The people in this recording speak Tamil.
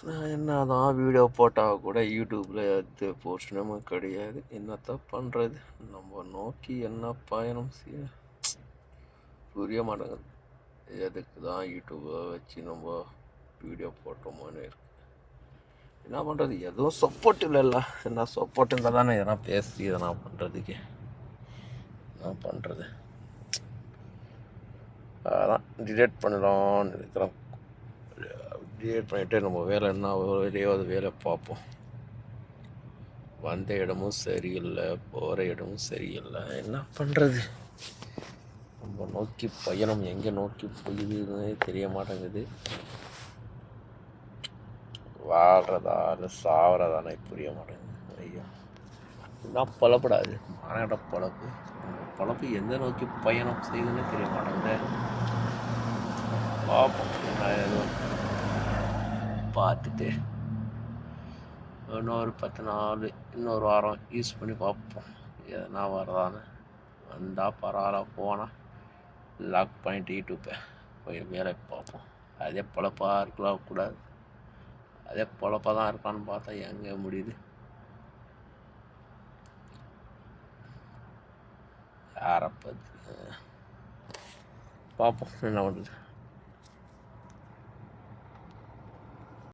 நான் என்ன தான் வீடியோ போட்டால் கூட யூடியூப்பில் எது போஸ்டனும் கிடையாது. என்னத்த பண்ணுறது? நம்ம நோக்கி என்ன பயணம் செய்ய புரிய மாட்டேங்குது. எதுக்கு தான் யூடியூப்பை வச்சு நம்ம வீடியோ போட்டோமோன்னு இருக்கு. என்ன பண்ணுறது? எதுவும் சப்போர்ட் இல்லைல்ல. என்ன சப்போர்ட் இருந்தால் தானே எதனா பேசி எதனா பண்ணுறதுக்கு. என்ன பண்ணுறது? அதான் டிலேட் பண்ணலான்னு இருக்கிறோம். டிலேட் பண்ணிவிட்டு நம்ம வேலை என்ன வேலையாவது வேலை பார்ப்போம். வந்த இடமும் சரியில்லை, போகிற இடமும் சரியில்லை. என்ன பண்ணுறது? நம்ம நோக்கி பயணம் எங்கே நோக்கி போகுதுன்னே தெரிய மாட்டேங்குது. வாழ்கிறதா இல்லை சாவறதானே புரிய மாட்டேங்குது. ஐயோ, என்ன பொழப்படாது மாநாட பொழப்பு. பொழப்பு எந்த நோக்கி பயணம் செய்யுதுன்னு தெரிய மாட்டேங்குது. பார்ப்போம். என்ன ஏதோ பார்த்துட்டு இன்னொரு 10 நாள் இன்னொரு வாரம் யூஸ் பண்ணி பார்ப்போம். எதனா வரதானே. வந்தால் பரவாயில்ல, போனால் லாக் பண்ணிட்டு யூடியூப்பை போய் வேலை பார்ப்போம். அதே பொழப்பாக இருக்கலாம் கூடாது. அதே பொழப்பாக தான் இருக்கான்னு பார்த்தா எங்கே முடியுது? யாரை பார்த்து பார்ப்போம் என்ன பண்ணுறது.